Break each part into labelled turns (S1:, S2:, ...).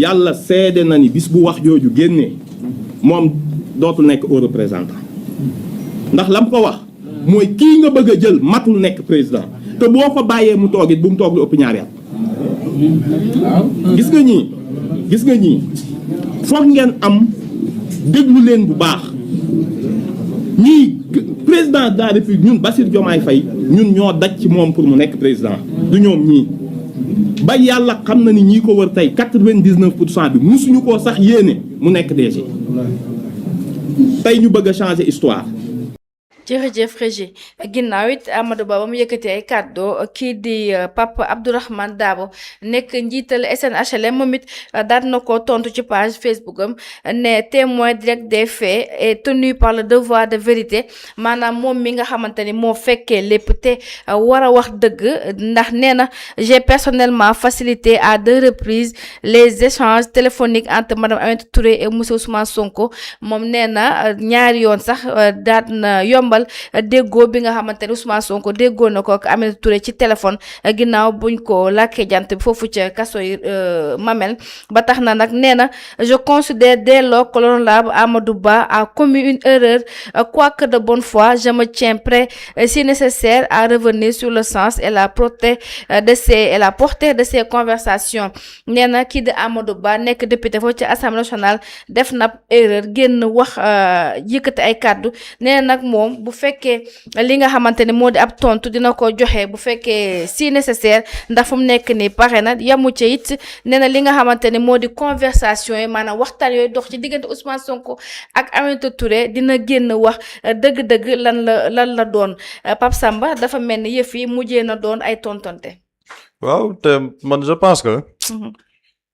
S1: yàlla seede na ni bis bu wax jooju génnee moom dootul nekk au représentant ndax lam ko wax mooy kii nga bëgg a jël matul nekk président te boo ko bàyyee mu toog it bu mu toog lu ëpp ñaari at. gis nga ñii foog ngeen am déglu leen bu baax ñii président de la république ñun Bassirou Diomaye Faye ñun ñoo daj ci moom pour mu nekk président du ñoom ñii ba yàlla xam na ni ñii ko wër tey 99% bi musuñu koo sax yéene mu nekk DG tey ñu bëgg a changer histoire.
S2: jërëjëf Régis ginnaaw it Amadou Ba ba mu yëkkati ay kàddu kii di Pape Abdourahmane Dabo nekk njiital SNHLM moom it daal na ko tontu ci page Facebook am ne témoin direct des faits est tenu par le devoir de vérité maanaam moom mi nga xamante ni moo fekkee lépp te war a wax dëgg ndax nee na j'ai personnellement facilité à 2 reprises les échanges téléphoniques entre madame Aminata Touré et monsieur Ousmane Sonko moom nee na ñaari yoon sax daal na yomb déggoo bi nga xamante ne Ousmane Sonko déggoo na ko ak Aminata Touré ci téléphone ginnaaw buñ ko làkkee jant bi foofu ca kaso yi Mamel ba tax na nag nee na je considère dès lors que l'honorable Amadou Ba a commis une erreur quoique de bonne foi je me tiens prêt si nécessaire à revenir sur le sens et la portée de ces conversations nee na kii di Amadou Ba nekk député foofu ci Assemblée nationale def na erreur génn wax yëkkati ay kàddu nee na nag moom bu fekkee li nga xamante ne moo di ab tontu dina ko joxe bu fekkee si nécessaire ndax fu mu nekk ni pare na yamu ca it nee na li nga xamante ne moo di conversation yi maanaam waxtaan yooyu dox ci diggante Ousmane Sonko ak Aminata Touré dina génn wax dëgg-dëgg lan la doon Pape Samba dafa mel ni yëf yi mujjee na doon ay tontonte.
S3: waaw te man je pense que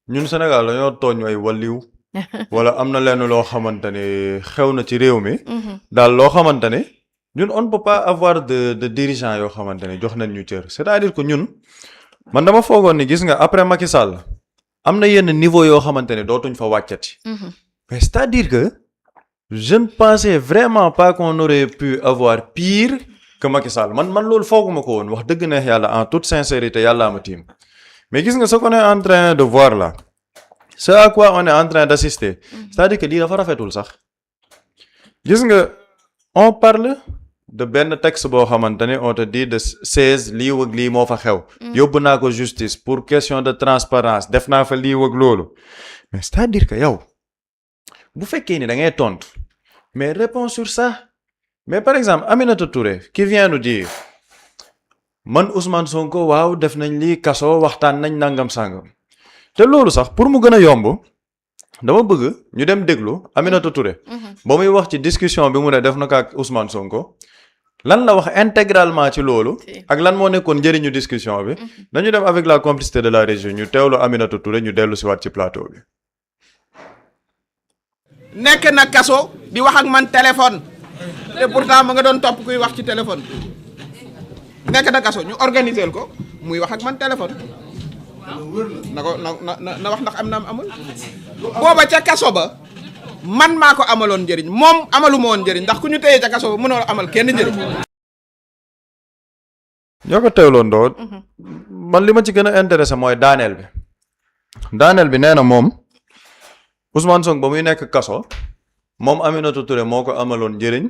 S3: ñun Sénégal dañoo tooñ ay waliw wala am na lenn loo xamante ne xew na ci réew mi daal loo xamante ne ñun on ne peut pas avoir de dirigeants yoo xamante ne jox nañ ñu cër c'est-à-dire que ñun man dama foogoon ni gis nga après Macky Sall am na yenn niveau yoo xamante ne dootuñ fa wàccati mais c'est-à-dire que je ne pensais vraiment pas qu'on aurait pu avoir pire que Macky Sall man loolu fooguma ko woon wax dëgg neex yàlla en toute sincérité yàllaa ma tiim mais gis nga ce qu'on est en train de voir là ce à quoi on est en train d'assister c'est-à-dire que lii dafa rafetul sax gis nga on parle de benn texte boo xamante ne on te dit de 16 lii wëg lii moo fa xew yóbbu naa ko justice pour question de transparence def naa fa lii wëg loolu mais c'est-à-dire que yow bu fekkee ni da ngay tontu mais réponds sur ça mais par exemple Aminata Touré qui vient nous dire man Ousmane Sonko waaw def nañ lii kaso waxtaan nañ nangam sangam te loolu sax pour mu gën a yomb dama bëgg ñu dem déglu Aminata Touré ba muy wax ci discussion bi mu ne def na ko ak Ousmane Sonko lan la wax intégralement ci loolu ak lan moo nekkoon njëriñu discussion bi dañu dem avec la complicité de la région ñu teewlu Aminata Touré ñu dellu si waat ci plateau bi.
S4: nekk na kaso di wax ak man téléphone te pourtant ma nga doon topp kuy wax ci téléphone nekk na kaso ñu organiser ko muy wax ak man téléphone na ko na wax ndax am na am amul booba ca kaso ba man maa ko amaloon njëriñ moom amaluma woon njëriñ ndax ku ñu téyee ca kaso ba mënoo amal kenn njëriñ.
S3: ñoo ko teewloon doon man li ma ci gën a intéressé mooy daaneel bi nee na moom Ousmane Sonko ba muy nekk kaso moom Aminata Touré moo ko amaloon njëriñ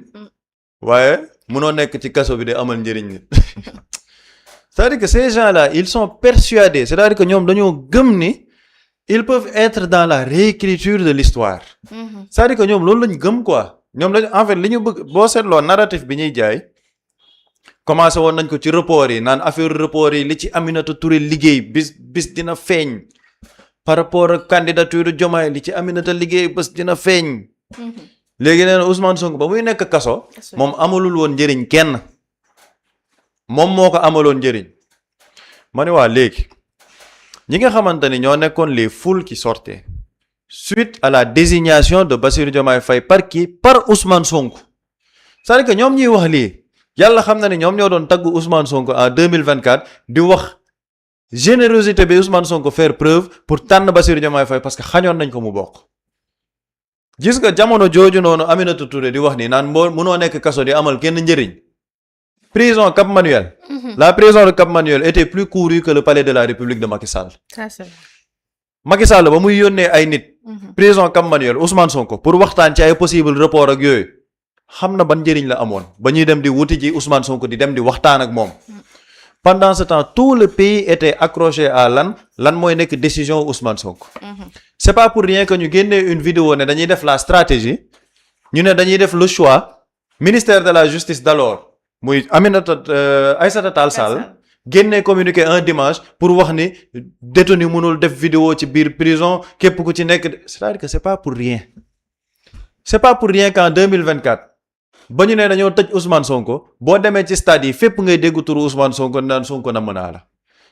S3: waaye munoo nekk ci kaso bi de amal njëriñ nit c'est-à-dire que ces gens-là ils sont persuadés c'est-à-dire que ñoom dañoo gëm ni ils peuvent être dans la réécriture de l'histoire c'est-à-dire que ñoom loolu lañ gëm quoi ñoom dañ en fait li ñu bëgg boo seetloo narratif bi ñuy jaay commencé woon nañ ko ci report yi naan affaire report yi li ci Aminata Touré liggéey bis dina feeñ par rapport ak candidature Diomaye li ci Aminata liggéey bés dina feeñ léegi nee na Ousmane Sonko ba muy nekk kaso moom amalul woon njëriñ kenn moom moo ko amaloon njëriñ ma ne waa léegi ñi nga xamante ni ñoo nekkoon les foules qui sortaient suite à la désignation de Bassirou Diomaye Faye par qui par Ousmane Sonko c'est-à-dire que ñoom ñuy wax lii yàlla xam na ni ñoom ñoo doon tagg Ousmane Sonko en 2024 di wax générosité bi Ousmane Sonko faire preuve pour tànn Bassirou Diomaye Faye parce que xañoon nañ ko mu bokk gis nga jamono jooju noonu Aminata Touré di wax ni naan munoo nekk kaso di amal kenn njëriñ prison Cap Manuel la prison de Cap Manuel était plus courue que le palais de la République de Macky Sall Macky Sall ba muy yónnee ay nit prison Cap Manuel Ousmane Sonko pour waxtaan ci ay possible report ak yooyu xam na ban njëriñ la amoon ba ñuy dem di wuti ji Ousmane Sonko di dem di waxtaan ak moom. Pendant ce temps tout le pays était accroché à lan mooy nekk décision Ousmane Sonko. C'est pas pour rien que ñu génnee une vidéo ne dañuy def la stratégie ñu ne dañuy def le choix ministère de la justice d'alors muy Aïssata Tall Sall génnee communiqué un dimanche pour wax ni détenu mënul def vidéo ci biir prison képp ku ci nekk c'est-à-dire que c'est pas pour rien. C'est pas pour rien qu'en 2024 ba ñu ne dañoo tëj Ousmane Sonko boo demee ci stade yi fépp ngay dégg turu Ousmane Sonko naan Sonko na mën naa la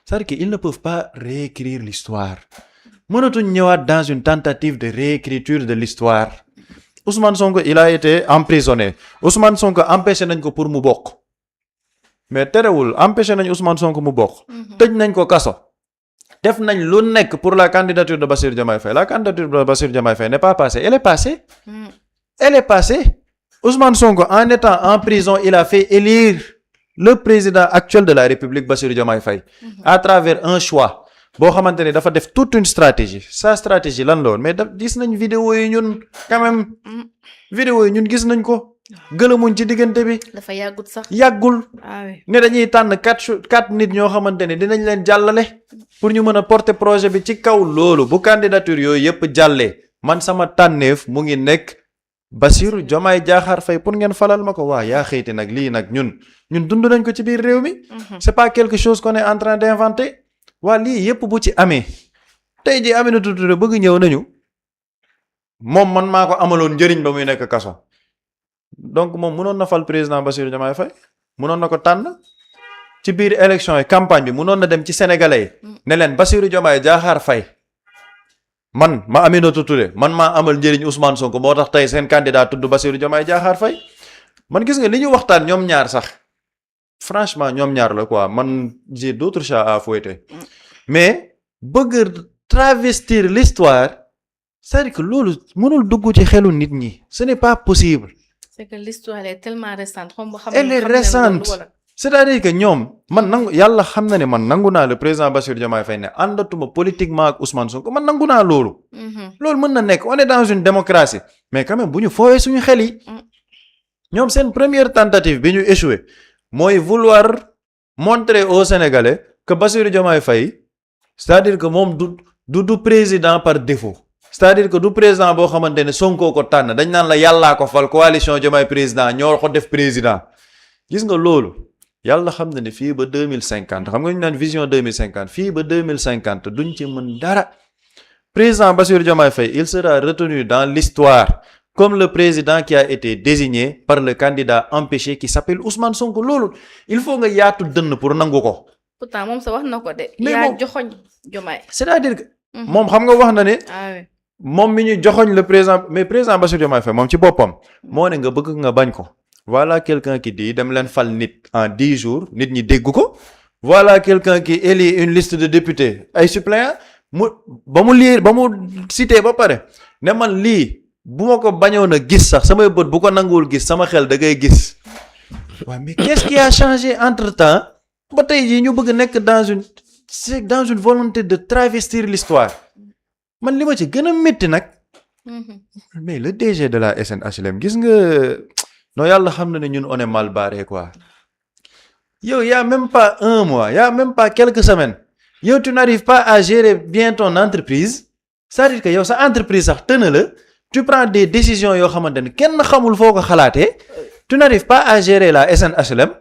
S3: c'est-à-dire que ils ne peuvent pas réécrire l'histoire mënatuñ ñëwaat dans une tentative de réécriture de l'histoire Ousmane Sonko il a été emprisonné Ousmane Sonko empêché nañ ko pour mu bokk mais terewul empêché nañ Ousmane Sonko mu bokk tëj nañ ko kaso def nañ lu nekk pour la candidature de Bassirou Diomaye Faye la candidature de Bassirou Diomaye Faye n'est pas passée elle est passée Ousmane Sonko en étant en prison il a fait élire le président actuel de la République Bassirou Diomaye Faye à travers un choix boo xamante ne dafa def toute une stratégie sa stratégie lan la woon mais gis nañ vidéo yi ñun quand même vidéo yi ñun gis nañ ko gëlëmuñ ci diggante bi
S2: dafa yàggut sax
S3: yàggul ne dañuy tànn quatre nit ñoo xamante ne dinañ leen jàllale pour ñu mën a porter projet bi ci kaw loolu bu candidature yooyu yëpp jàllee man sama tànneef mu ngi nekk Bassirou Diomaye Diakhar Faye pour ngeen falal ma ko waa yaa xëyti nag lii nag ñun dund nañ ko ci biir réew mi c'est pas quelque chose qu'on est en train d'inventer waa lii yëpp bu ci amee tey jii Aminata Touré bëgg ñëw nañu moom man maa ko amaloon njëriñ ba muy nekk kaso donc moom mënoon na fal président Bassirou Diomaye Faye mënoon na ko tànn ci biir élection yi campagne bi mënoon na dem ci sénégalais yi ne leen Bassirou Diomaye Diakhar Faye man ma Aminata Touré man maa amal njëriñ Ousmane Sonko moo tax tey seen candidat tudd Bassirou Diomaye Diakhar Faye man gis nga li ñu waxtaan ñoom ñaar sax franchement ñoom ñaar la quoi man j'ai d'autres chats à fouetter mais bëgg travestir l'histoire c'est-à-dire que loolu mënul dugg ci xelu nit ñi ce n'est pas possible.
S2: C'est que l'histoire est tellement récente.
S3: Elle est récente. C'est-à-dire que ñoom man nangu yàlla xam na ne man nangu naa le président Bassirou Diomaye Faye ne àndatuma politiquement ak Ousmane Sonko man nangu naa loolu. Loolu mën na nekk on est dans une démocratie mais quand même bu ñu foowee suñu xel yi. ñoom seen première tentative bi ñu échoué mooy vouloir montrer aux Sénégalais que Bassirou Diomaye Faye c'est-à-dire que moom du président par défaut. c'est-à-dire que du président boo xamante ne Sonko ko tànn dañ naan la yàllaa ko fal coalition Diomaye président ñoo ko def président gis nga loolu. yàlla xam na ne fii ba 2050 xam nga ñu naan vision 2050 fii ba 2050 duñ ci mën dara président Bassirou Diomaye Faye il sera retenu dans l'histoire comme le président qui a été désigné par le candidat empêché qui s'appelle Ousmane Sonko loolu il faut nga yaatu dënn pour nangu ko.
S2: pourtant moom sa wax na ko de.
S3: mais
S2: yaa joxoñ Diomaye.
S3: c'est-à-dire que. moom xam nga wax na ne. moom mi ñu joxoñ le président mais président Bassirou Diomaye Faye moom ci boppam moo ne nga bëgg nga bañ ko. Voilà quelqu'un qui dit dem leen fal nit en 10 jours nit ñi dégg ko voilà quelqu'un qui élit une liste de députés ay suppléants ba mu cité ba pare ne man lii bu ma ko bañoon a gis sax samay bët bu ko nanguwul gis sama xel da ngay gis waaw mais qu'est-ce qui a changé entre-temps ba tey jii ñu bëgg nekk dans une volonté de travestir l'histoire man li ma ci gën a métti nag mais le DG de la SNHLM gis nga non yàlla xam na ne ñun on est mal barré quoi yow y a même pas un mois y a même pas quelques semaines yow tu n'arrives pas à gérer bien ton entreprise c'est-à-dire que yow sa entreprise sax tëna la tu prends des décisions yoo xamante ne kenn xamul foo ko xalaatee tu n'arrives pas à gérer la SNHLM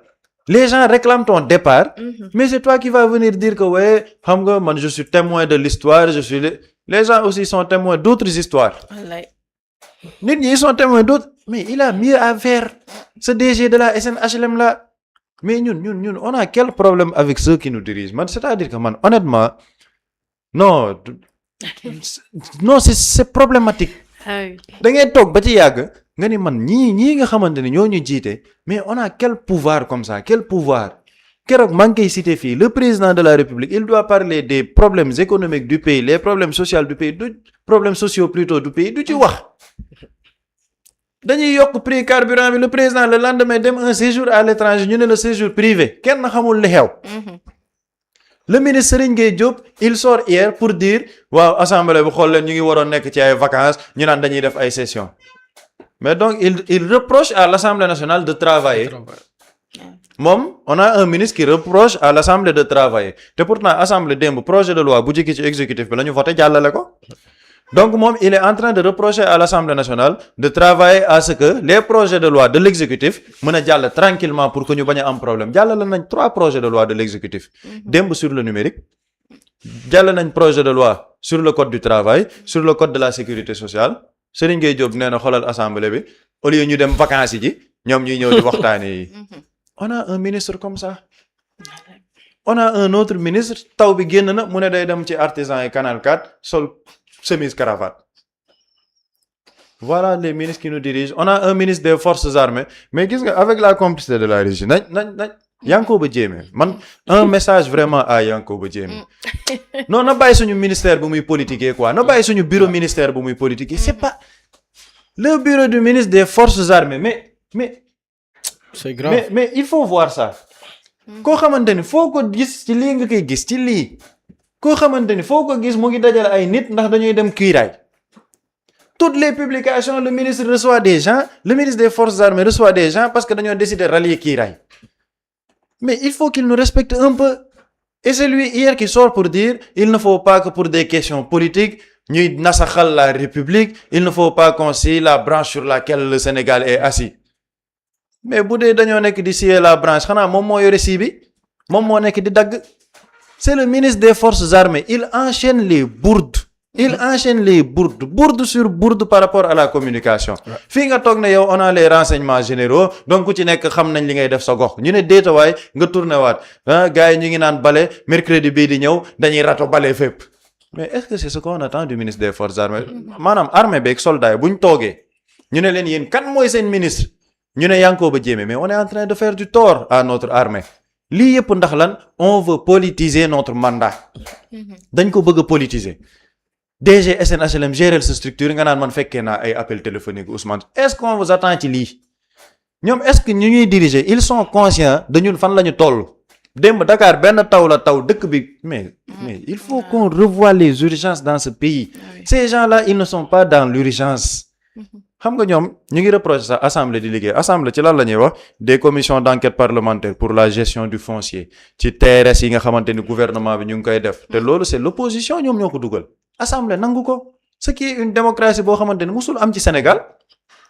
S3: les gens réclament ton départ mais c'est toi qui vas venir dire que ouais xam nga man je suis témoin de l'histoire je suis les gens aussi sont témoins d'autres histoires nit ñi ils sont témoins d'autres mais il a mieux à faire ce DG de la SNHLM là mais ñun on a quel problème avec ceux qui nous dirigent man c'est-à-dire que man honnêtement non c'est problématique da ngay toog ba ci yàgg nga ni man ñii nga xamante ne ñoo ñu jiite mais on a quel pouvoir comme ça quel pouvoir keroog maa ngi koy cité fii le président de la République il doit parler des problèmes économiques du pays les problèmes sociaux du pays problèmes sociaux plutôt du pays du ci wax dañuy yokk prix carburant bi le président le lendemain dem un séjour à l'étranger ñu ne le séjour privé kenn xamul li xew le ministre Serigne Gueye Diop il sort hier pour dire waaw assemblée bi xool leen ñu ngi waroon nekk ci ay vacances ñu naan dañuy def ay sessions mais donc il reproche à l'Assemblée nationale de travailler moom on a un ministre qui reproche à l'Assemblée de travailler te pourtant assemblée démb projet de loi bu jikki ci exécutif bi la ñu voté jàllale ko donc moom il est en train de reprocher à l'Assemblée nationale de travailler à ce que les projets de loi de l'exécutif mën a jàll tranquillement pour que ñu bañ a am problème jàllale nañ 3 projets de loi de l'exécutif démb sur le numérique jàll nañ projet de loi sur le code du travail sur le code de la sécurité sociale Serigne Gueye Diop nee na xoolal assemblée bi au lieu ñu dem vacances yi ji ñoom ñuy ñëw di waxtaane yi on a un ministre comme ça on a un autre ministre taw bi génn na mu ne day dem ci artisan yi canal 4 sol chemise cravate voilà les ministres qui nous dirigent on a un ministre des forces armées mais gis nga avec la complicité de la régie nañ Yankoba Diémé man un message vraiment à Yankoba Diémé non na bàyyi suñu ministère bu muy politiquer quoi na bàyyi suñu bureau ministère bu muy politiquer c'est pas le bureau du ministre des forces armées mais
S5: c'est grave
S3: mais il faut voir ça koo xamante ni foo ko gis ci lii nga koy gis ci lii koo xamante ni foo ko gis mu ngi dajale ay nit ndax dañuy dem kiiraay toutes les publications le ministre reçoit des gens le ministre des forces armées reçoit des gens parce que dañoo décider rallier kiiraay mais il faut qu'il nous respecte un peu et c'est lui hier qui sort pour dire il ne faut pas que pour des questions politiques ñuy nasaxal la République il ne faut pas qu'on scie la branche sur laquelle le Sénégal est assis mais bu dee dañoo nekk di scier la branche xanaa moom moo yore scie bi moom moo nekk di dagg c'est le ministre des forces armées il enchaîne les bourdes bourde sur bourde par rapport à la communication fii nga toog ne yow on a les renseignements généraux donc ku ci nekk xam nañ li ngay def sa gox ñu ne déetawaay nga tourné waat gars yi ñu ngi naan bale mercredi bii di ñëw dañuy rato bale fépp mais est-ce que c'est ce qu'on attend du ministre des forces armées maanaam armée beeg soldats yi bu ñu toogee ñu ne leen yéen kan mooy seen ministre ñu ne Yankoba Diémé mais on est en train de faire du tort à notre armée lii yëpp ndax lan on veut politiser notre mandat dañ ko bëgg a politiser DG SNHLM gérer sa structure nga naan man fekkee naa ay appel téléphonique Ousmane est-ce qu'on vous attend ci lii ñoom est-ce que ñu ñuy diriger ils sont conscients de ñun fan la ñu toll démb Dakar benn taw la taw dëkk bi mais il faut qu'on revoie les urgences dans ce pays ces gens-là ils ne sont pas dans l'urgence xam nga ñoom ñu ngi reprocher sax assemblée di liggéey assemblée ci lan la ñuy wax des commissions d'enquête parlementaire pour la gestion du foncier ci TRS yi nga xamante ni gouvernement bi ñu ngi koy def te loolu c'est l'opposition ñoom ñoo ko dugal assemblée nangu ko ce qui est une démocratie boo xamante ni musul am ci Sénégal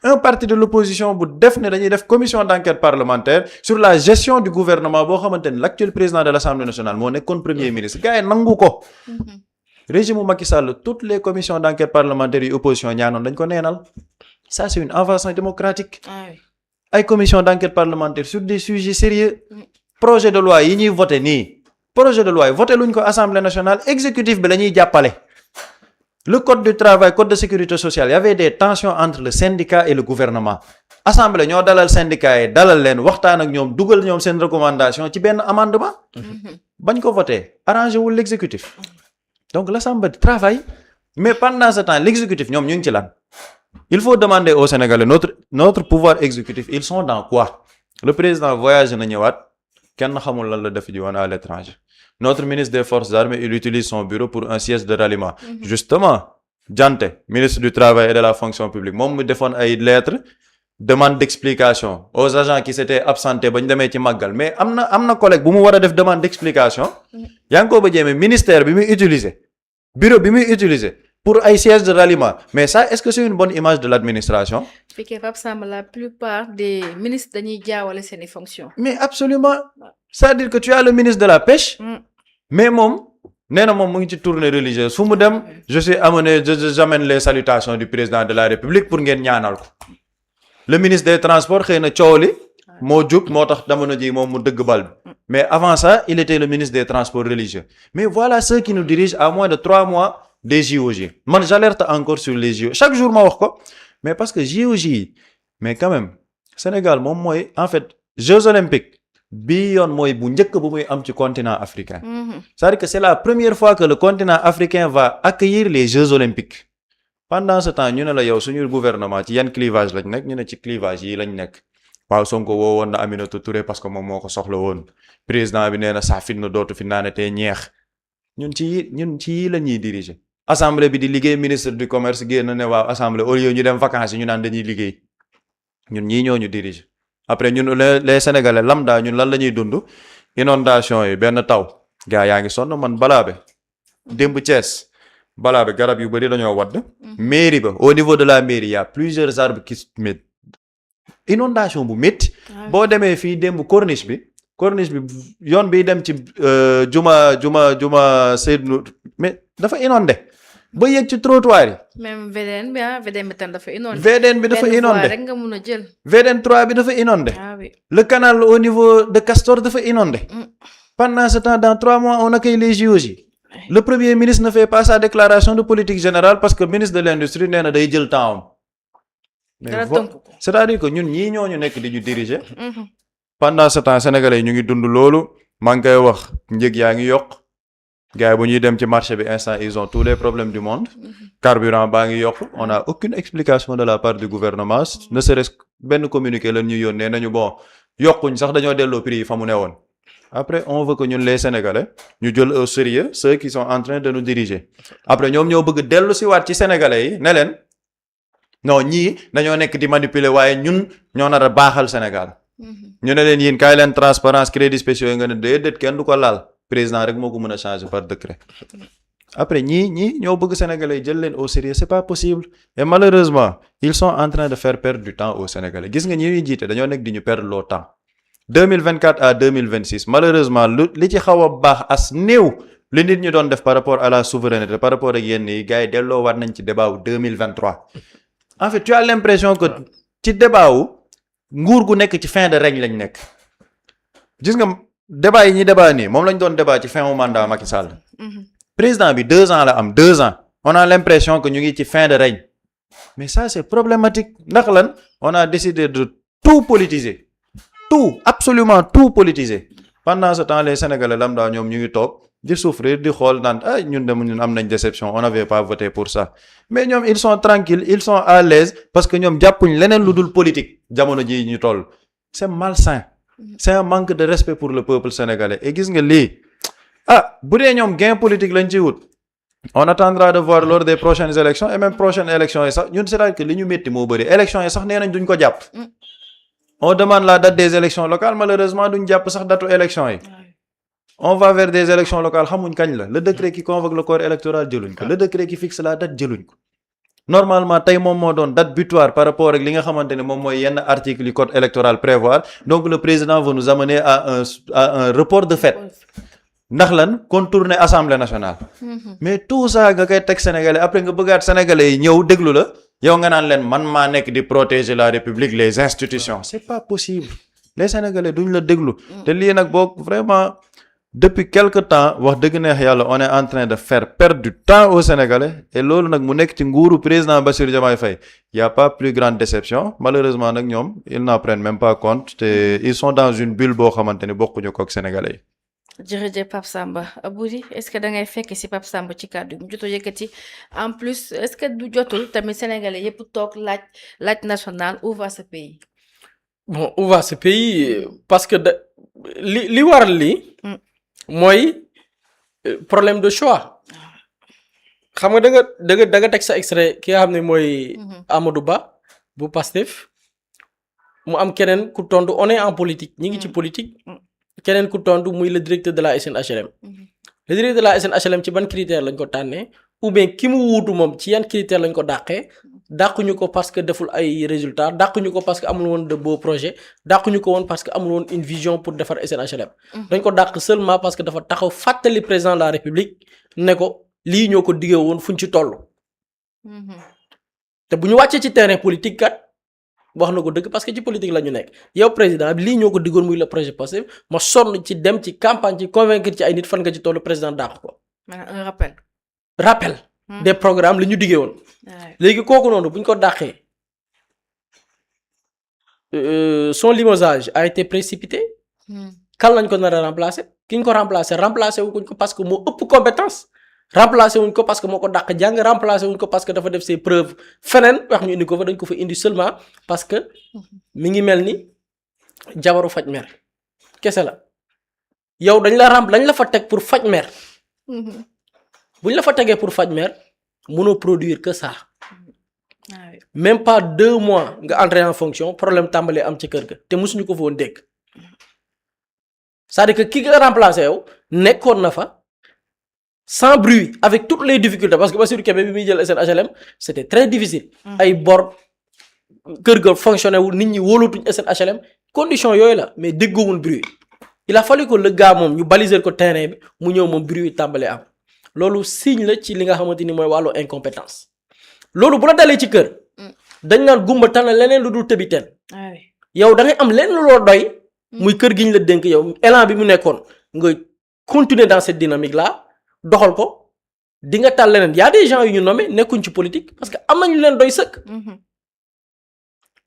S3: un parti de l'opposition bu def ne dañuy def commission d'enquête parlementaire sur la gestion du gouvernement boo xamante ni l'actuel président de l'Assemblée nationale moo nekkoon premier ministre gars yi nangu ko régime Macky Sall toutes les commissions d'enquête parlementaire yu opposition ñaanoon dañ ko neenal ça c'est une avancée démocratique ay commission d'enquête parlementaire sur des sujets sérieux projet de loi yi ñuy voté nii projet de loi yi voté luñ ko Assemblée nationale exécutif bi la ñuy jàppale le code du travail code de sécurité sociale il y avait des tensions entre le syndicat et le gouvernement assemblée ñoo dalal syndicat yi dalal leen waxtaan ak ñoom dugal ñoom seen recommandation ci benn amendement bañ ko voté arrangé wul l'exécutif donc l'assemblée travaille mais pendant ce temps l'exécutif ñoom ñu ngi ci lan il faut demander aux Sénégalais notre pouvoir exécutif ils sont dans quoi le président voyage na ñëwaat kenn xamul lan la def ji woon à l'étranger notre ministre des forces armées il utilise son bureau pour un siège de ralliement justement Dianté ministre du travail et de la fonction publique moom mu defoon ay lettres demande d'explication aux agents qui s'étaient absentés ba ñu demee ci màggal mais am na collègue bu mu war a def demande d'explication Yankoba Diémé ministère bi muy utiliser bureau bi muy utiliser pour ay sièges de ralliement mais ça est-ce que c'est une bonne image de l'administration
S2: fekkee Pape Samba la plupart des ministres dañuy jaawale seeni fonctions
S3: mais absolument c'est-à-dire que tu as le ministre de la pêche mais moom nee na moom mu ngi ci tournée religieuse fu mu dem je suis amené j'amène les salutations du président de la République pour ngeen ñaanal ko le ministre des transports xëy na coow li moo jug moo tax jamono ji moom mu dëgg bal bi mais avant ça il était le ministre des transports religieux mais voilà ceux qui nous dirigent à moins de 3 mois des JOJ man j'alerte encore sur les JOJ chaque jour ma wax ko mais parce que JOJ yi mais quand même Sénégal moom mooy en fait Jeux olympiques bii yoon mooy bu njëkk bu muy am ci continent africain c'est-à-dire que c'est la première fois que le continent africain va accueillir les Jeux olympiques pendant ce temps ñu ne la yow suñu gouvernement ci yan clivage lañ nekk ñu ne ci clivage yi lañ nekk waaw Sonko woo woon na Aminata Touré parce que moom moo ko soxla woon président bi nee na saa fit na dootu fi naanatee ñeex ñun ci yii la ñuy diriger. assemblée bi di liggéey ministre du commerce génn ne waaw assemblée au lieu ñu dem vacances yi ñu naan dañuy liggéey ñun ñii ñoo ñu diriger après ñun les sénégalais lambda ñun lan la ñuy dund inondation yi benn taw gaa yaa ngi sonn man balaabe démb Thiès balaabe garab yu bëri dañoo wadd mairie ba au niveau de la mairie y a plusieurs arbres qui met inondation bu métti boo demee fii démb corniche bi yoon bi dem ci juma Seydou mais dafa inondé ba yegg ci trottoir yi.
S2: même VDN bi tam dafa inondé.
S3: VDN bi dafa inondé
S2: rek nga mun a jël.
S3: VDN 3 bi dafa inondé.
S2: Ah oui.
S3: Le canal au niveau de Castor dafa inondé. Pendant ce temps dans 3 mois on accueille les JOJ. Le premier ministre ne fait pas sa déclaration de politique générale parce que ministre de l'industrie nee na day jël temps am. mais c'est-à-dire que ñun ñii ñoo ñu nekk di ñu diriger. pendant ce temps sénégalais ñu ngi dund loolu maa ngi koy wax njëg yaa ngi yokk gars yi bu ñuy dem ci marché bi instant ils ont tous les problèmes du monde carburant baa ngi yokk on a aucune explication de la part du gouvernement ne serait-ce benn communiqué la ñuy yónnee nañu bon yokkuñ sax dañoo delloo prix yi fa mu ne woon après on veut que ñun les sénégalais ñu jël au sérieux ceux qui sont en train de nous diriger après ñoom ñoo bëgg dellu si waat ci sénégalais yi ne leen non ñii dañoo nekk di manipuler waaye ñun ñoo nar a baaxal Sénégal ñu ne leen yéen kaay leen transparence crédits spéciaux yi nga ne déedéet kenn du ko laal président rek moo ko mën a changer par décret après ñii ñoo bëgg sénégalais jël leen au sérieux c'est pas possible et malheureusement ils sont en train de faire perdre du temps aux sénégalais gis nga ñi ñuy jiite dañoo nekk di ñu perdre loo temps 2024 à 2026 malheureusement li ci xaw a baax as néew li nit ñu doon def par rapport à la souveraineté par rapport ak yenn yi gars yi delloo waat nañ ci débat wu 2023 en fait tu as l'impression que ci débat wu nguur gu nekk ci fin de règne lañ nekk gis nga débat yi ñuy débat nii moom lañ doon débat ci fin wu mandat Macky Sall président bi 2 ans la am 2 ans on a l'impression que ñu ngi ci fin de règne mais ça c'est problématique ndax lan on a décidé de tout politiser tout absolument tout politiser pendant ce temps les sénégalais lambda ñoom ñu ngi toog di souffrir di xool naan ah ñun am nañ déception on n'avait pas voté pour ça mais ñoom ils sont tranquilles ils sont à l'aise parce que ñoom jàppuñ leneen lu dul politique jamono ji ñu toll c'est malsain c'est un manque de respect pour le peuple sénégalais et gis nga lii bu dee ñoom gain politique lañ ci wut on attendra de voir lors des prochaines élections et même prochaines élections yi sax ñun c'est-à-dire que li ñu métti moo bëri élections yi sax nee nañ duñ ko jàpp on demande la date des élections locales malheureusement duñ jàpp sax datu élections yi on va vers des élections locales xamuñ kañ la le décret qui convoque le corps électoral jëluñ ko le décret qui fixe la date jëluñ ko normalement tey moom moo doon date butoir par rapport ak li nga xamante ne moom mooy yenn articles yu code électoral prévoir donc le président veut nous amener à un report de fait ndax lan contourner assemblée nationale mais tout ça nga koy teg sénégalais après nga bëggaat sénégalais yi ñëw déglu la yow nga naan leen man maa nekk di protéger la république les institutions c'est pas possible les sénégalais duñ la déglu te lii nag boo vraiment depuis quelque temps wax dëgg neex yàlla on est en train de faire perdre du temps aux sénégalais et loolu nag mu nekk ci nguuru président Bassirou Diomaye Faye y a pas plus grande déception malheureusement nag ñoom ils n'en prennent même pas compte te ils sont dans une bulle boo xamante ni bokkuñu ko ak sénégalais yi
S2: jërëjëf Pape Samba Boury est-ce que da ngay fekk ci Pape Samba ci kàddu mu jotoo yëkkati en plus est-ce que du jotul tamit sénégalais yëpp toog laaj national où va ce pays.
S5: Bon où va ce pays parce que li waral lii. mooy problème de choix. xam nga da nga teg sa extrait ki nga xam ne mooy. Amadou Ba bu Pastef mu am keneen ku tontu on est en politique ñi ngi ci politique. keneen ku tontu muy le directeur de la SNHLM. le directeur de la SNHLM ci ban critère lañ ko tànnee ou bien ki mu wuutu moom ci yan critère lañ ko dàqee dàquñu ko parce que deful ay résultats dàquñu ko parce que amul woon de beaux projets dàquñu ko woon parce que amul woon une vision pour defar SNHLM. dañ ko dàq seulement parce que dafa taxaw fàttali président de la République ne ko lii ñoo ko diggee woon fuñ ci toll. te bu ñu wàccee ci terrain politique kat. wax na ko dëgg parce que ci politique la ñu nekk yow président bi lii ñoo ko diggoon muy le projet Pastef ma sonn ci dem ci campagne ci convaincre ci ay nit fan nga ci tollu président dàq ko.
S2: maanaam un rappel.
S5: rappel. des programmes li ñu diggee woon. léegi kooku noonu bu ñu ko dàqee son limogeage a été précipité. kan lañ ko nar a remplacer ki ñu ko remplacer wuñ ko parce que moo ëpp compétence. remplacé wuñ ko parce que moo ko dàq jàng remplacé wuñ ko parce que dafa def ses preuves feneen wax ñu indi ko fa dañ ko fa indi seulement parce que mi ngi mel ni jabaru faj mer kese la yow dañ la fa teg pour faj mer buñ la fa tegee pour faj mer mënoo produire que ça même pas 2 mois nga entrer en fonction problème tàmbalee am ci kër ga te mosuñu ko fa woon dégg c'est-à-dire que ki nga remplacé yow nekkoon na fa sans bruit avec toutes les difficultés parce que Bassirou Kébé bi muy jël SNHLM c'était très difficile ay bor kër ga fonctionné wul nit ñi wóolatuñ SNHLM condition yooyu la mais déggoowul bruit il a fallu que le gars moom ñu baliser ko terrain bi mu ñëw moom bruit tàmbalee am loolu signe la ci li nga xamante ni mooy wàllu incompétence loolu bu la dalee ci kër dañ naan gumba tànn leneen lu dul tëbi teen yow da ngay am lenn loo doy muy kër gi ñu la dénk yow élan bi mu nekkoon nga continuer dans cette dynamique là doxal ko di nga tàll leneen y a des gens yu ñu nommé nekkuñ ci politique parce que am nañu leen doy sëkk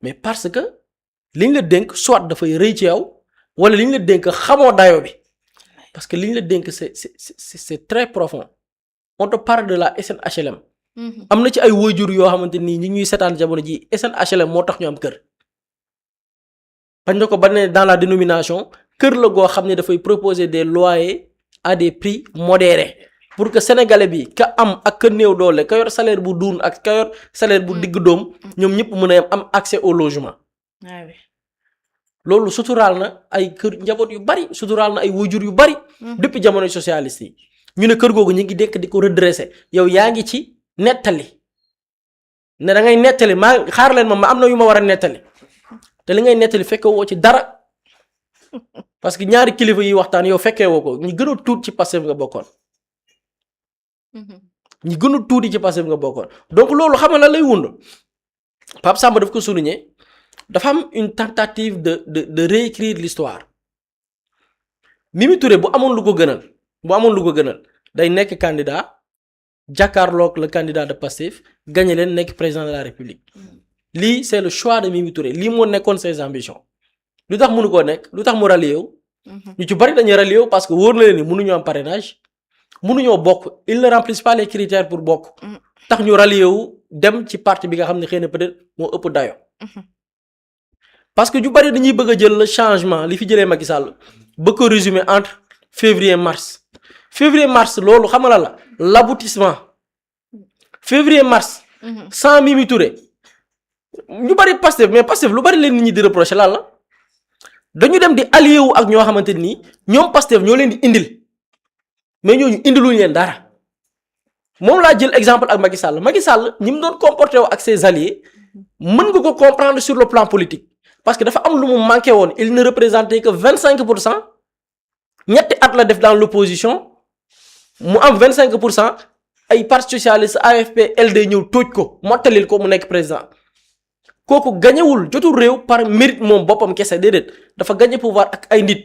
S5: mais parce que liñ la dénk soit dafay rëy ci yow wala liñ la dénk xamoo dayo bi parce que liñ la dénk c'est très profond on te parle de la SNHLM am na ci ay waajur yoo xamante nii ñi ñuy seetaan jamono ji SNHLM moo tax ñu am kër bañ na ko ba ne dans la dénomination kër la goo xam ne dafay proposer des loyers à des prix modérés pour que sénégalais bi ka am ak ka néew doole ka yor salaire bu duun ak ka yor salaire bu digg doom ñoom ñëpp mën a am accès au logement loolu suturaal na ay kër njaboot yu bari suturaal na ay waajur yu bari depuis jamono socialiste yi ñu ne kër googu ñu ngi dekk di ko redresser yow yaa ngi ci nettali ne da ngay nettali maa xaar leen ma am na yu ma war a nettali te li ngay nettali fekke woo ci dara parce que ñaari kilifa yi waxtaan yow fekkee woo ko ñi gën a tuut ci Pastef nga bokkoon ñi gën a tuuti ci Pastef nga bokkoon donc loolu xam nga lan lay wund Pape Samba daf ko souligner dafa am une tentative de réécrire l'histoire Mimi Touré bu amoon lu ko gënal day nekk candidat jàkkaarloog le candidat de Pastef gagné leen nekk président de la République lii c'est le choix de Mimi Touré lii moo nekkoon ses ambitions lu tax mënu koo nekk lu tax mu rallié wu ñu ci bari dañuy rallié wu parce que wóor na leen ni mënuñoo am parrainage mënuñoo bokk ils ne remplissent pas les critères pour bokk tax ñu rallié wu dem ci parti bi nga xam ne xëy na peut-être moo ëpp dayo parce que ñu bari dañuy bëgg a jël le changement li fi jëlee Macky Sall bëgg ko résumer entre février mars loolu xam nga la l'aboutissement février mars sans Mimi Touré ñu bari Pastef mais Pastef lu bari leen nit ñi di reprocher lan la dañu dem di allié wu ak ñoo xamante nii ñoom Pastef ñoo leen di indil mais ñooñu indiluñu leen dara moom laa jël exemple ak Macky Sall ñi mu doon comporté woo ak ses alliés mën nga ko comprendre sur le plan politique parce que dafa am lu mu manqué woon il ne représentait que 25% ñetti at la def dans l'opposition mu am 25% ay parti socialiste AFP LD ñëw tóoj ko mottalil ko mu nekk président kooku gañewul jotul réew par mérite moom boppam kese déedéet dafa gañe pouvoir ak ay nit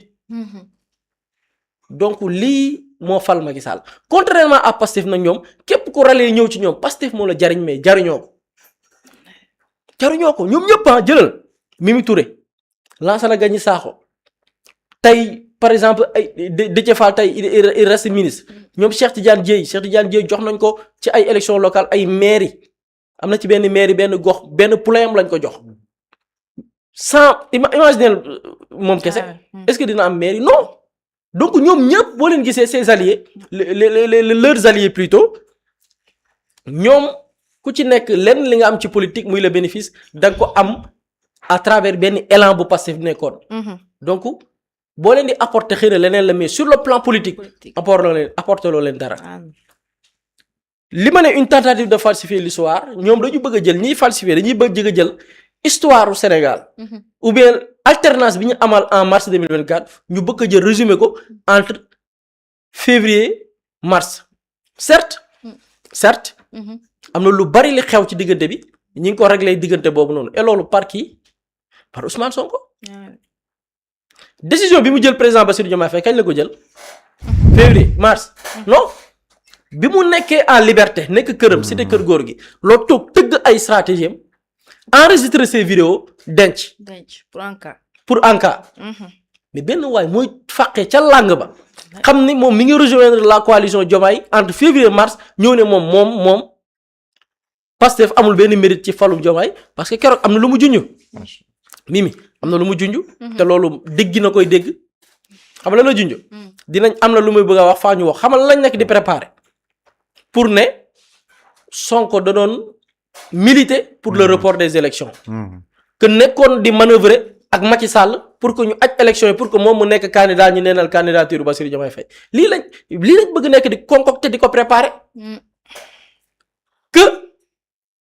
S5: donc lii moo fal Macky Sall contrairement à Pastef nag ñoom képp ku ralee ñëw ci ñoom Pastef moo la jariñ mais jariñoo ko ñoom ñëpp jëlal Mimi Touré Lansana Gagny Sakho tey par exemple ay Déthié Fall tey il reste ministre ñoom Cheikh Tidiane Dièye jox nañ ko ci ay élections locales ay mairie am na ci benn mairie benn gox benn poulain lañ ko jox sans imaginer moom kese est-ce que dina am mairie non donc ñoom ñëpp boo leen gisee ses alliés leurs alliés plutôt ñoom ku ci nekk lenn li nga am ci politique muy le bénéfice da nga ko am à travers benn élan bu Pastef nekkoon donc boo leen di apporter xëy na leneen la mais sur le plan politique apporter loo leen dara li ma ne une tentative de falsifier l'histoire ñoom dañu bëgg a jël ñiy falsifier dañuy bëgg a jël histoire du Sénégal ou bien alternance bi ñu amal en mars 2024 ñu bëgg a jël résumé ko entre février mars certes am na lu bari li xew ci diggante bi ñi ngi ko réglé diggante boobu noonu et loolu par qui par Ousmane Sonko décision bi mu jël président Bassirou Diomaye Faye kañ la ko jël février mars non bi mu nekkee en liberté nekk këram cité kër góor gi loo toog tëgg ay stratégie am enregistrer ses vidéos denc pour en cas mais benn waay mooy fàqee ca làng ba xam ni moom mi ngi rejoindre la coalition Diomaye entre février mars ñëw ne moom Pastef amul benn mérite ci falum Diomaye parce que keroog am na lu mu junj Mimi am na lu mu junj. te loolu dégg na koy dégg. xam nga la junj. dinañ am na lu muy bëgg a wax faa ñu wax xamal lañ nekk di préparer pour ne Sonko da doon militer pour le report des élections. que nekkoon di manœuvrer ak Macky Sall pour que ñu aj élections yi pour que moom mu nekk candidat ñu neenal candidature Bassirou Diomaye Faye lii lañ bëgg nekk di concocter di ko préparer. que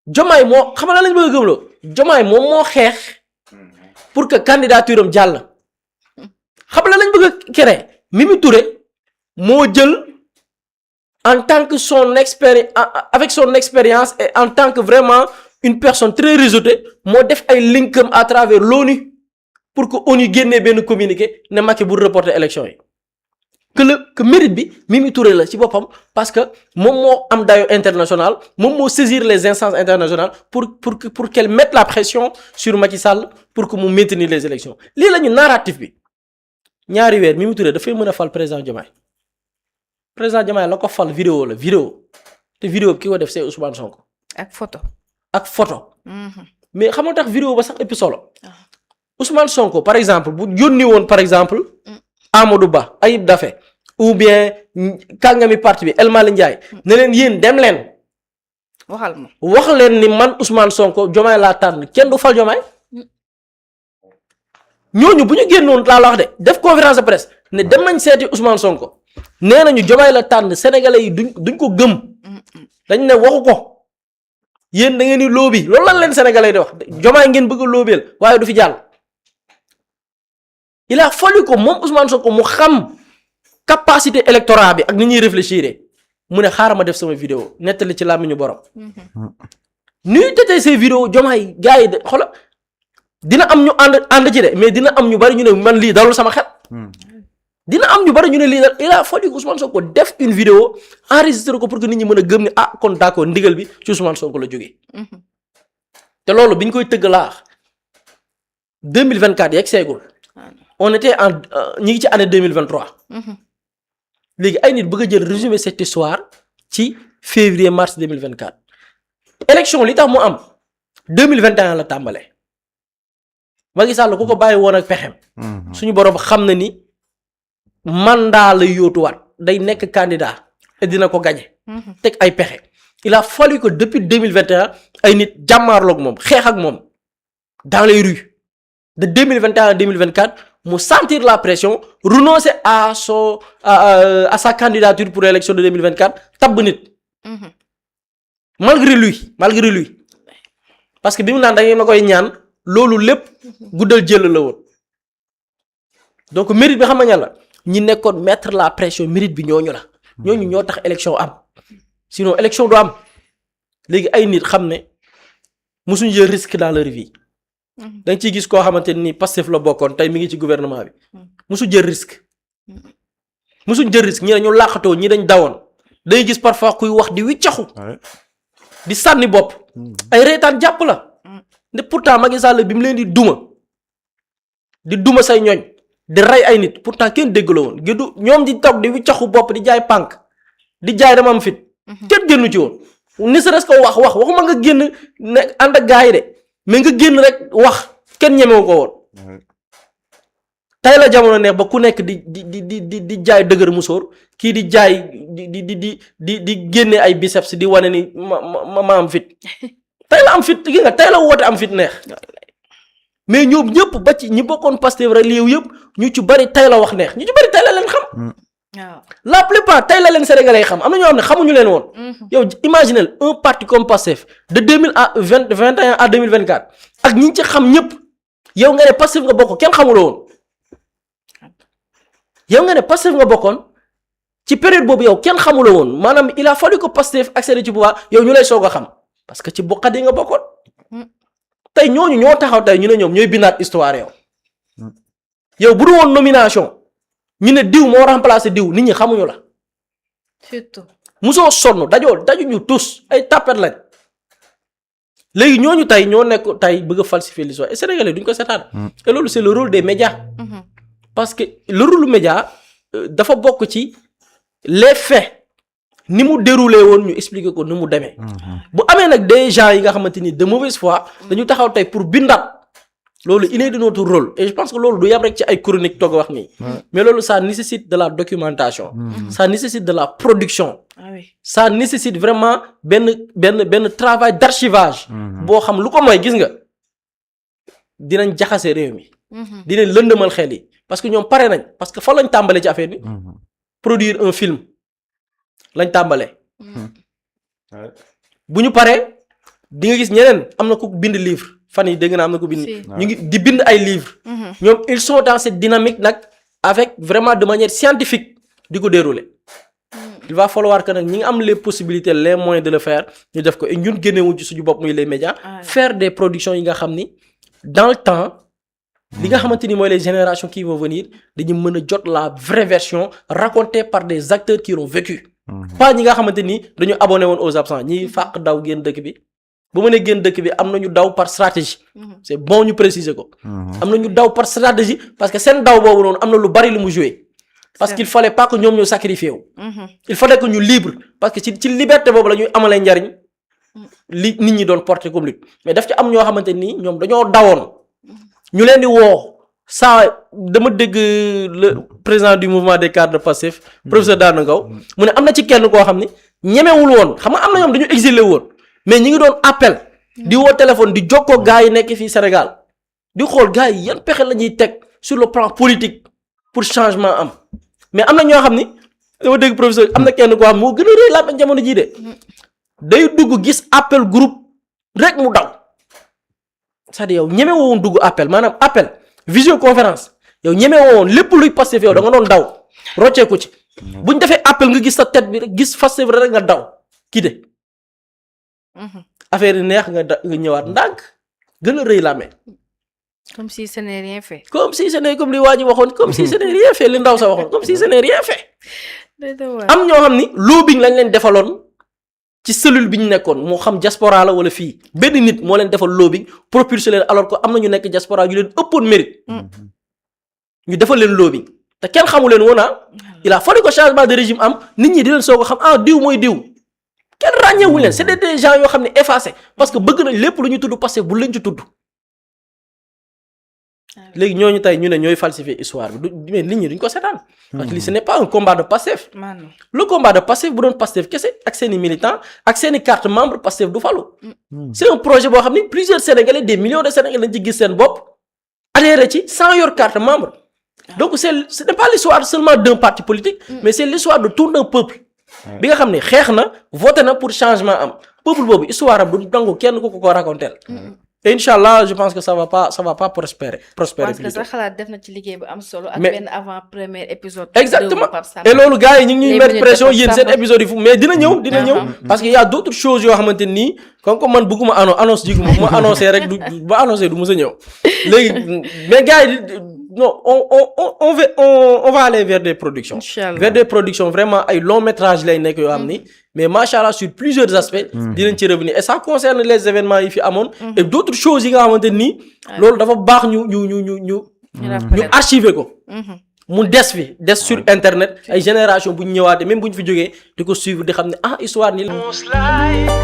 S5: Diomaye moo xam nga lañ bëgg a gëmloo Diomaye moom moo xeex pour que candidature am jàll. xam nga lañ bëgg a créer Mimi Touré moo jël en tant que avec son expérience et en tant que vraiment une personne très réseautée moo def ay linkam à travers l'ONU pour que ONU génnee benn communiqué ne Macky bu reporter élection yi que mérite bi Mimi Touré la ci boppam parce que moom moo am dayo international moom moo saisir les instances internationales pour qu'elle mette la pression sur Macky Sall pour que mu maintenir les élections lii la ñu narratif bi ñaari weer Mimi Touré dafay mën a fal président Diomaye la ko fal vidéo te vidéo bi ki ko def c'est Ousmane Sonko. ak photo. mais xam nga tax vidéo ba sax ëpp solo. Ousmane Sonko par exemple bu yónni woon par exemple. Amadou Ba Ayib Daffé ou bien kàngami parti bi El Malick Ndiaye. ne leen yéen dem leen. wax leen ni man Ousmane Sonko Diomaye laa tànn kenn du fal Diomaye. ñooñu bu ñu génnoon laa la wax de def conférence de presse ne dem nañ seeti Ousmane Sonko nee nañu Diomaye la tànn sénégalais yi duñ ko gëm. dañ ne waxu ko. yéen da ngeen di loobi loolu lan leen sénégalais di wax Diomaye ngeen bëgg a loobeel waaye du fi jàll. il a fallu ko moom Ousmane Sonko mu xam capacité électorat bi ak ni ñuy réfléchir mu ne xaaral ma def sama vidéo nettali ci làmmiñu borom. nuy tetee ces vidéos Diomaye gars yi de xoolal dina am ñu ànd ci de mais dina am ñu bari ñu ne man lii dalul sama xel. dina am ñu bari ñu ne lii daal il a fallu que Ousmane Sonko def une vidéo enregistré ko pour que nit ñi mën a gëm ni kon d'accord ndigal bi ci Ousmane Sonko la jógee. te loolu bi ñu koy tëgg laax 2024 yegg seegul. on était ñi ngi ci année 2023. léegi ay nit bëgg a jël résumé cette histoire ci février mars 2024. élection li tax mu am 2021 la tàmbalee. Macky Sall ku ko bàyyi woon ak pexem. suñu borom xam na ni. mandat la yóotuwaat day nekk candidat et dina ko gagné. teg ay pexe. il a fallu que depuis 2021 ay nit jàmmaarloog moom xeex ak moom dans les rues de 2021 à 2024 mu sentir la pression renoncer à sa candidature pour l'élection de 2024 tabb nit. malgré lui parce que bi mu naan da ngeen ma koy ñaan loolu lépp guddal jël la woon donc mérite bi xam nga la. ñi nekkoon mettre la pression mérite bi ñooñu la ñooñu ñoo tax élection am sinon élection du am léegi ay nit xam ne mosuñu jël risque dans leur vie da nga ciy gis koo xamante ni Pastef la bokkoon tey mi ngi ci gouvernement bi mosu jël risque ñi dañu làqatoo ñi dañ dawoon day gis parfois kuy wax di wiccaxu di sànni bopp ay reetaan jàpp la ne pourtant Macky Sall bi mu leen di duma say ñooñ di rey ay nit pourtant kenn dégg la woon gëdu ñoom di toog di wiccaxu bopp di jaay pànk di jaay dama am fit kenn génnu ci woon ne serait-ce que waxuma nga génn ne ànd ak gars yi de mais nga génn rek wax kenn ñemewu ko woon tey la jamono neex ba ku nekk di jaay dëgër musóor kii di jaay di génne ay biceps di wane ni ma am fit tey la am fit gi nga tey la woote am fit neex mais ñoom ñëpp ba ci ñi bokkoon Pastef rek lii yëpp ñu ci bari tey la wax neex ñu ci bari tey la leen xam. la plupart tey la leen sénégalais yi xam am na ñoo xam ne xamuñu leen woon. yow imaginez un parti comme Pastef de 2021 à 2024 ak ñi ci xam ñëpp yow nga ne Pastef nga bokk kenn xamuloo woon. yow nga ne Pastef nga bokkoon ci période boobu yow kenn xamuloo woon maanaam il a fallu que Pastef accéder ci pouvoir yow ñu lay soog a xam parce que ci bokkat yi nga bokkoon. tey ñooñu ñoo taxaw tey ñu ne ñoom ñooy bindaat histoire yow bu du woon nomination ñu ne diw moo remplacé diw nit ñi xamuñu la.
S2: surtout.
S5: musoo sonn dajuñu tous ay tapet lañ léegi ñooñu tey ñoo nekk tey bëgg a falsifier l'histoire et Sénégalais duñ ko seetaan. et loolu c'est le rôle des médias. parce que le rôle média dafa bokk ci les faits. ni mu déroulé woon ñu expliquer ko ni mu demee. bu amee nag des gens yi nga xamante ni de mauvaise foi dañu taxaw tey pour bindaat loolu il est de notre rôle et je pense que loolu du yam rek ci ay chronique toog wax nii mais loolu ça nécessite de la documentation ça nécessite de la production ça nécessite vraiment benn travail d'archivage boo xam lu ko mooy gis nga dinañ jaxase réew mi dinañ lëndëmal xel yi parce que ñoom pare nañ parce que fa lañ tàmbalee ci affaire bi produire un film lañ tàmbalee bu ñu paree di nga gis ñeneen am na ku bind livre fan yi dégg naa am na ko bind ñu ngi di bind ay livres ñoom ils sont dans cette dynamique nag avec vraiment de manière scientifique di ko dérouler il va falloir que nag ñi nga am les possibilités les moyens de le faire ñu def ko et ñun génnewuñ ci suñu bopp muy les médias faire des productions yi nga xam ni dans le temps li nga xamante ni mooy les générations qui vont venir dañu mën a jot la vraie version racontée par des acteurs qui l'ont vécu pas ñi nga xamante ni dañu abonné woon aux absents ñi fàq daw génn dëkk bi bu ma nee génn dëkk bi am na ñu daw par stratégie c'est bon ñu préciser ko am na ñu daw par stratégie parce que seen daw boobu noonu am na lu bari lu mu joué parce qu'il fallait pas que ñoom ñoo sacrifié wu il fallait que ñu libre parce que ci liberté boobu la ñuy amalee njariñ li nit ñi doon porter comme lutte mais daf ci am ñoo xamante ni ñoom dañoo dawoon ñu leen di woo saa dama dégg le président du mouvement des cadres de Pastef professeur Daouda Ngaw mu ne am na ci kenn koo xam ni ñemewul woon xam nga am na ñoom dañu exilé woon mais ñi ngi doon appel di woo téléphone di jokkoo gars yi nekk fii Sénégal di xool gars yi yan pexe la ñuy teg sur le plan politique pour changement am mais am na ñoo xam ni dama dégg professeur am na kenn koo xam moo gën a rëy laa jamono jii de day dugg gis appel groupe rek mu daw c'est-à-dire yow ñeme woon dugg appel maanaam appel visioconférence yow ñeme woon lépp luy Pastef yow da nga doon daw rocceeku ci buñ defee appel nga gis sa tête bi rek gis Pastef rek nga daw kii de affaire yi neex nga ñëwaat ndànk gën a rëy la amee.
S2: comme si ce n'est rien fait.
S5: comme si ce n'est comme li waa ji waxoon comme si ce n'est rien fait li ndaw sa waxoon comme si ce n'est rien fait. am ñoo xam ni lobbying lañ leen defaloon ci cellule bi ñu nekkoon moo xam diaspora la wala fii benn nit moo leen defal lobbying propulsé leen alors que am na ñu nekk diaspora yu leen ëppoon mérite. ñu defal leen lobbying te kenn xamu leen woon il a fallu que changement de régime am nit ñi di leen soog a xam diw mooy diw. kenn ràññeewuñ leen c'est des gens yoo xam ne effacés parce que bëgg nañ lépp lu ñu tudd Pastef bu leen ci tudd léegi ñooñu tey ñu ne ñooy falsifier histoire bi mais nit ñi duñ ko seetaan parce que lii ce n'est pas un combat de Pastef le combat de Pastef bu doon Pastef kese ak seeni militants ak seeni carte membre Pastef du falu c'est un projet boo xam ne plusieurs Sénégalais des millions de Sénégalais lañ ci gis seen bopp adhéré ci sans yor carte membre donc ce n'est pas l'histoire seulement d'un parti politique mais c'est l'histoire de tout un peuple bi nga xam ne xeex na voté na pour changement am peuple boobu histoire am du nangu kenn ku ko raconter et Inch'Allah je pense que ça va pas prospérer parce que
S2: sa xalaat def na ci liggéey bu am solo ak benn avant premier épisode
S5: exactement et loolu gars yi ñu ngi ñuy mettre pression yéen seen épisode yi fu mais dina ñëw parce que y a d'autres choses yoo xamante nii comme man bëgguma annonce jiguma bu ma annoncé rek du ba annoncé du mës a ñëw léegi mais gars yi non on va aller vers des productions vers des productions vraiment ay long métrage lay nekk yoo xam ni mais machallah sur plusieurs aspects dinañ ci revenir et ça concerne les événements yi fi amoon et d'autres choses yi nga xamante nii loolu dafa baax ñu archiver ko mu des sur internet ay génération bu ñu ñëwaatee même bu ñu fi jógee di ko suivre di xam ne histoire ni la.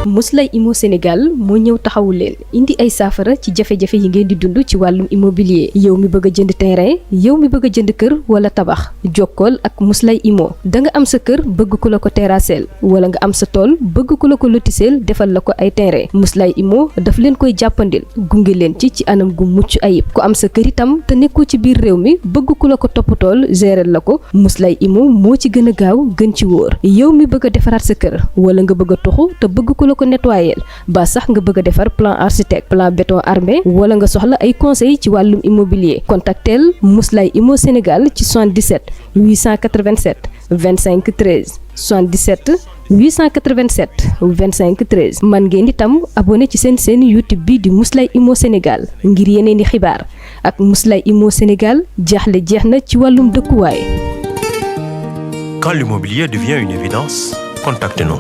S6: Mously Immo Sénégal moo ñëw taxawu leen indi ay saafara ci jafe-jafe yi ngeen di dund ci wàllum immobilier yow mi bëgg a jënd terrain yow mi bëgg a jënd kër wala tabax jokkool ak Mously Immo da nga am sa kër bëgg ku la ko terrasseel wala nga am sa tool bëgg ku la ko lotiseel defal la ko ay terrain Mously Immo daf leen koy jàppandil gunge leen ci anam gu mucc ayib ku am sa kër itam te nekkoo ci biir réew mi bëgg ku la ko toppatoo gérer la ko Mously Immo moo ci gën a gaaw gën ci wóor yow mi bëgg a defaraat sa kër wala nga bëgg a toxu te bëgg ku la ko nettoyer ba sax nga bëgg a defar plan architecte plan béton armé wala nga soxla ay conseil ci wàllum immobilier contactel Mously Immo Sénégal ci 77 887 25 13 77 887 25 13 man ngeen itam abonné ci seen YouTube bi di Mously Immo Sénégal ngir yeneen i xibaar ak Mously Immo Sénégal jaaxle jeex na ci wàllum dëkkuwaay.
S7: Quand l'immobilier devient une évidence, contactez-nous.